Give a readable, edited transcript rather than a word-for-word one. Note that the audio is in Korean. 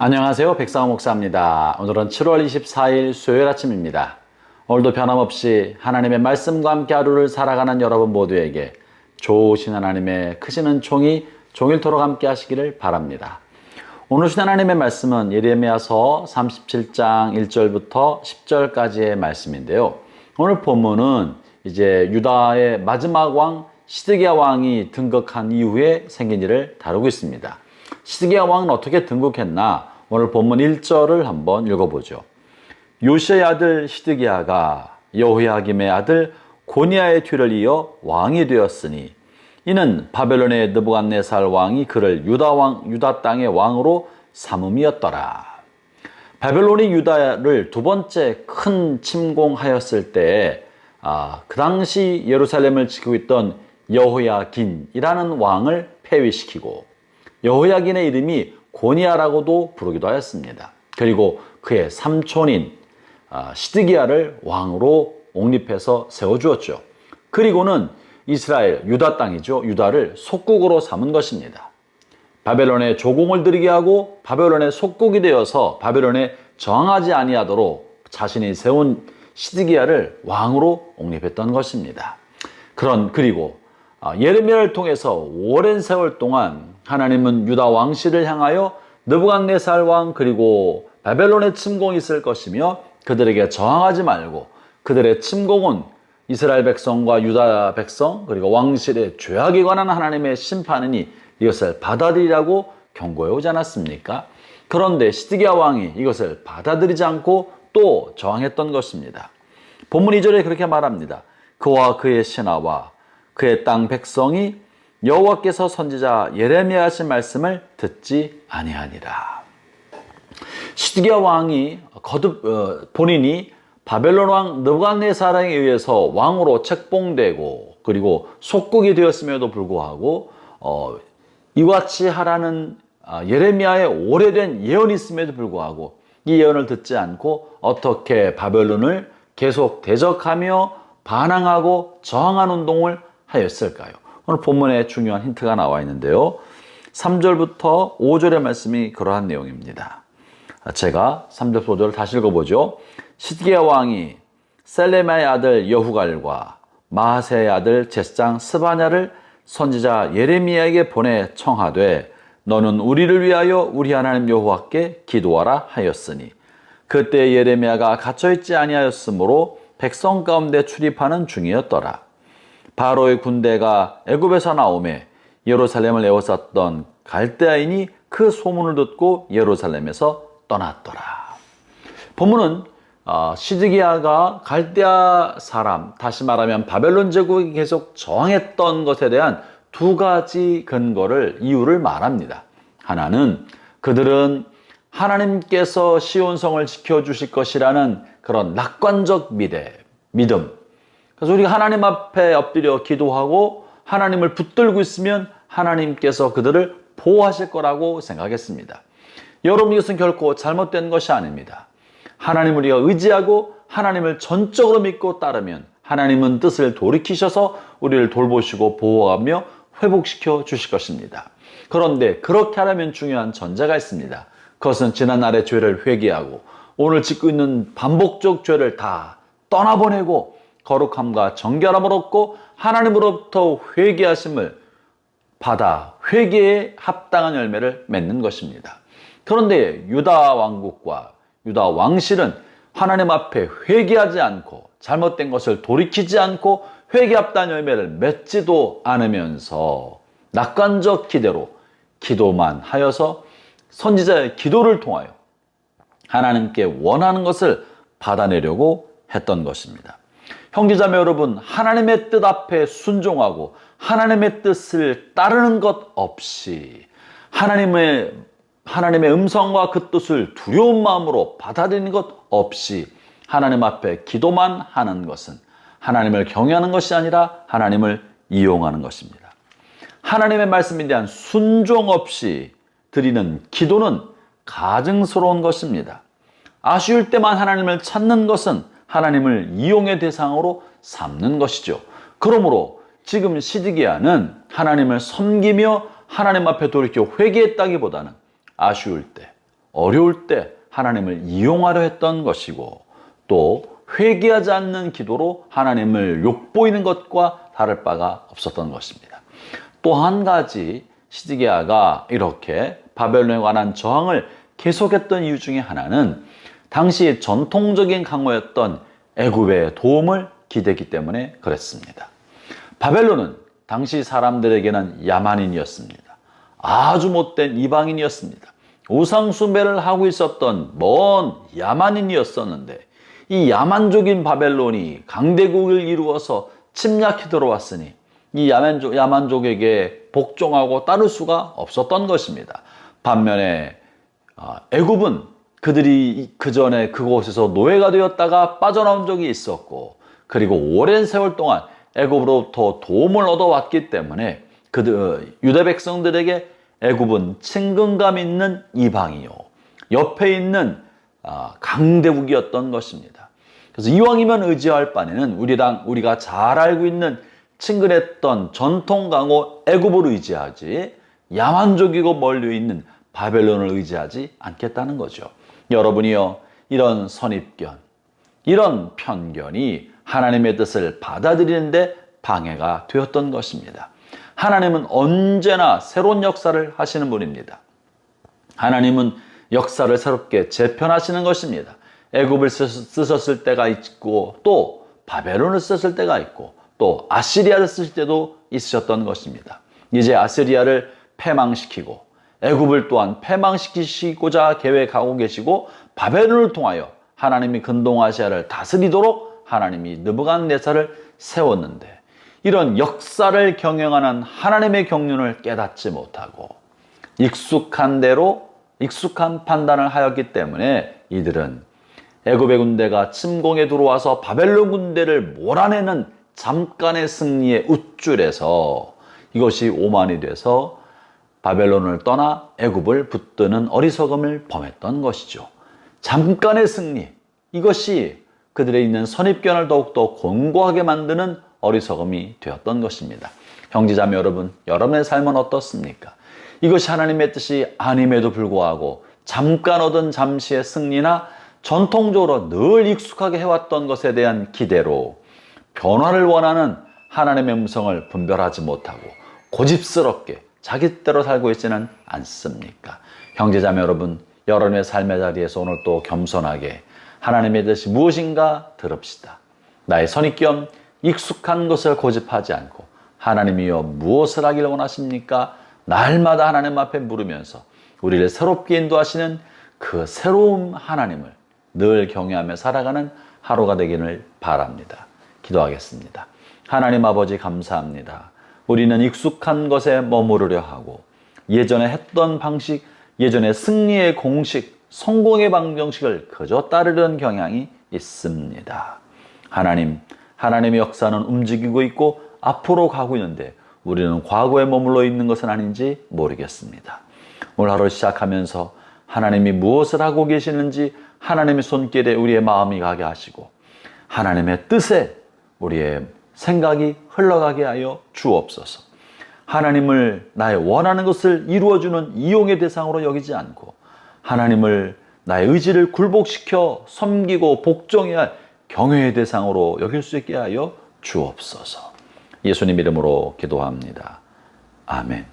안녕하세요. 백상호 목사입니다. 오늘은 7월 24일 수요일 아침입니다. 오늘도 변함없이 하나님의 말씀과 함께 하루를 살아가는 여러분 모두에게 좋으신 하나님의 크시는 총이 종일토록 함께 하시기를 바랍니다. 오늘 주신 하나님의 말씀은 예레미야서 37장 1절부터 10절까지의 말씀인데요. 오늘 본문은 이제 유다의 마지막 왕 시드기야 왕이 등극한 이후에 생긴 일을 다루고 있습니다. 시드기야 왕은 어떻게 등극했나? 오늘 본문 1절을 한번 읽어보죠. 요시아의 아들 시드기야가 여호야김의 아들 고니야의 뒤를 이어 왕이 되었으니 이는 바벨론의 느부갓네살 왕이 그를 유다 땅의 왕으로 삼음이었더라. 바벨론이 유다를 두 번째 큰 침공하였을 때 그 당시 예루살렘을 지키고 있던 여호야긴이라는 왕을 폐위시키고 여호야긴의 이름이 고니야라고도 부르기도 하였습니다. 그리고 그의 삼촌인 시드기야를 왕으로 옹립해서 세워주었죠. 그리고는 이스라엘, 유다 땅이죠. 유다를 속국으로 삼은 것입니다. 바벨론에 조공을 들이게 하고 바벨론의 속국이 되어서 바벨론에 저항하지 아니하도록 자신이 세운 시드기야를 왕으로 옹립했던 것입니다. 그리고 예레미야를 통해서 오랜 세월 동안 하나님은 유다 왕실을 향하여 느부갓네살 왕 그리고 바벨론의 침공이 있을 것이며 그들에게 저항하지 말고 그들의 침공은 이스라엘 백성과 유다 백성 그리고 왕실의 죄악에 관한 하나님의 심판이니 이것을 받아들이라고 경고해 오지 않았습니까? 그런데 시드기야 왕이 이것을 받아들이지 않고 또 저항했던 것입니다. 본문 2절에 그렇게 말합니다. 그와 그의 신하와 그의 땅 백성이 여호와께서 선지자 예레미야 하신 말씀을 듣지 아니하니라. 시드기야 왕이 본인이 바벨론 왕 느부갓네살에 의해서 왕으로 책봉되고 그리고 속국이 되었음에도 불구하고 이와 같이 하라는 예레미야의 오래된 예언이 있음에도 불구하고 이 예언을 듣지 않고 어떻게 바벨론을 계속 대적하며 반항하고 저항한 운동을 하였을까요? 오늘 본문에 중요한 힌트가 나와 있는데요. 3절부터 5절의 말씀이 그러한 내용입니다. 제가 3절, 5절을 다시 읽어보죠. 시드기야 왕이 셀레마의 아들 여후갈과 마하세의 아들 제사장 스바냐를 선지자 예레미야에게 보내 청하되 너는 우리를 위하여 우리 하나님 여호와께 기도하라 하였으니 그때 예레미야가 갇혀있지 아니하였으므로 백성 가운데 출입하는 중이었더라. 바로의 군대가 애굽에서 나오매 예루살렘을 에워쌌던 갈대아인이 그 소문을 듣고 예루살렘에서 떠났더라. 본문은 시드기야가 갈대아 사람, 다시 말하면 바벨론 제국이 계속 저항했던 것에 대한 두 가지 이유를 말합니다. 하나는 그들은 하나님께서 시온성을 지켜주실 것이라는 그런 낙관적 믿음. 그래서 우리가 하나님 앞에 엎드려 기도하고 하나님을 붙들고 있으면 하나님께서 그들을 보호하실 거라고 생각했습니다. 여러분, 이것은 결코 잘못된 것이 아닙니다. 하나님을 우리가 의지하고 하나님을 전적으로 믿고 따르면 하나님은 뜻을 돌이키셔서 우리를 돌보시고 보호하며 회복시켜 주실 것입니다. 그런데 그렇게 하려면 중요한 전제가 있습니다. 그것은 지난날의 죄를 회개하고 오늘 짓고 있는 반복적 죄를 다 떠나보내고 거룩함과 정결함을 얻고 하나님으로부터 회개하심을 받아 회개에 합당한 열매를 맺는 것입니다. 그런데 유다 왕국과 유다 왕실은 하나님 앞에 회개하지 않고 잘못된 것을 돌이키지 않고 회개 합당한 열매를 맺지도 않으면서 낙관적 기대로 기도만 하여서 선지자의 기도를 통하여 하나님께 원하는 것을 받아내려고 했던 것입니다. 형제자매 여러분, 하나님의 뜻 앞에 순종하고 하나님의 뜻을 따르는 것 없이 하나님의 음성과 그 뜻을 두려운 마음으로 받아들이는 것 없이 하나님 앞에 기도만 하는 것은 하나님을 경외하는 것이 아니라 하나님을 이용하는 것입니다. 하나님의 말씀에 대한 순종 없이 드리는 기도는 가증스러운 것입니다. 아쉬울 때만 하나님을 찾는 것은 하나님을 이용의 대상으로 삼는 것이죠. 그러므로 지금 시드기야는 하나님을 섬기며 하나님 앞에 돌이켜 회개했다기보다는 아쉬울 때, 어려울 때 하나님을 이용하려 했던 것이고, 또 회개하지 않는 기도로 하나님을 욕보이는 것과 다를 바가 없었던 것입니다. 또 한 가지 시드기야가 이렇게 바벨론에 관한 저항을 계속했던 이유 중에 하나는 당시 전통적인 강호였던 애굽의 도움을 기대했기 때문에 그랬습니다. 바벨론은 당시 사람들에게는 야만인이었습니다. 아주 못된 이방인이었습니다. 우상 숭배를 하고 있었던 먼 야만인이었었는데, 이 야만족인 바벨론이 강대국을 이루어서 침략해 들어왔으니 이 야만족에게 복종하고 따를 수가 없었던 것입니다. 반면에 애굽은 그들이 그 전에 그곳에서 노예가 되었다가 빠져나온 적이 있었고, 그리고 오랜 세월 동안 애굽으로부터 도움을 얻어왔기 때문에 유대 백성들에게 애굽은 친근감 있는 이방이요, 옆에 있는 강대국이었던 것입니다. 그래서 이왕이면 의지할 바에는 우리가 잘 알고 있는 친근했던 전통 강호 애굽을 의지하지, 야만족이고 멀리 있는 바벨론을 의지하지 않겠다는 거죠. 여러분이요, 이런 선입견, 이런 편견이 하나님의 뜻을 받아들이는데 방해가 되었던 것입니다. 하나님은 언제나 새로운 역사를 하시는 분입니다. 하나님은 역사를 새롭게 재편하시는 것입니다. 애굽을 쓰셨을 때가 있고, 또 바벨론을 쓰셨을 때가 있고, 또 아시리아를 쓰실 때도 있으셨던 것입니다. 이제 아시리아를 패망시키고 애굽을 또한 패망시키시고자 계획하고 계시고, 바벨론을 통하여 하나님이 근동아시아를 다스리도록 하나님이 느부갓네살을 세웠는데, 이런 역사를 경영하는 하나님의 경륜을 깨닫지 못하고 익숙한 대로 익숙한 판단을 하였기 때문에 이들은 애굽의 군대가 침공에 들어와서 바벨론 군대를 몰아내는 잠깐의 승리에 우쭐해서 이것이 오만이 돼서 바벨론을 떠나 애굽을 붙드는 어리석음을 범했던 것이죠. 잠깐의 승리, 이것이 그들의 있는 선입견을 더욱더 곤고하게 만드는 어리석음이 되었던 것입니다. 형제자매 여러분, 여러분의 삶은 어떻습니까? 이것이 하나님의 뜻이 아님에도 불구하고 잠깐 얻은 잠시의 승리나 전통적으로 늘 익숙하게 해왔던 것에 대한 기대로 변화를 원하는 하나님의 음성을 분별하지 못하고 고집스럽게 자기 뜻대로 살고 있지는 않습니까? 형제자매 여러분, 여러분의 삶의 자리에서 오늘 또 겸손하게 하나님의 뜻이 무엇인가 들읍시다. 나의 선입견, 익숙한 것을 고집하지 않고 하나님이여 무엇을 하기를 원하십니까? 날마다 하나님 앞에 물으면서 우리를 새롭게 인도하시는 그 새로운 하나님을 늘 경외하며 살아가는 하루가 되기를 바랍니다. 기도하겠습니다. 하나님 아버지 감사합니다. 우리는 익숙한 것에 머무르려 하고 예전에 했던 방식, 예전의 승리의 공식, 성공의 방정식을 그저 따르려는 경향이 있습니다. 하나님의 역사는 움직이고 있고 앞으로 가고 있는데 우리는 과거에 머물러 있는 것은 아닌지 모르겠습니다. 오늘 하루 시작하면서 하나님이 무엇을 하고 계시는지 하나님의 손길에 우리의 마음이 가게 하시고 하나님의 뜻에 우리의 생각이 흘러가게 하여 주옵소서. 하나님을 나의 원하는 것을 이루어주는 이용의 대상으로 여기지 않고 하나님을 나의 의지를 굴복시켜 섬기고 복종해야 할 경외의 대상으로 여길 수 있게 하여 주옵소서. 예수님 이름으로 기도합니다. 아멘.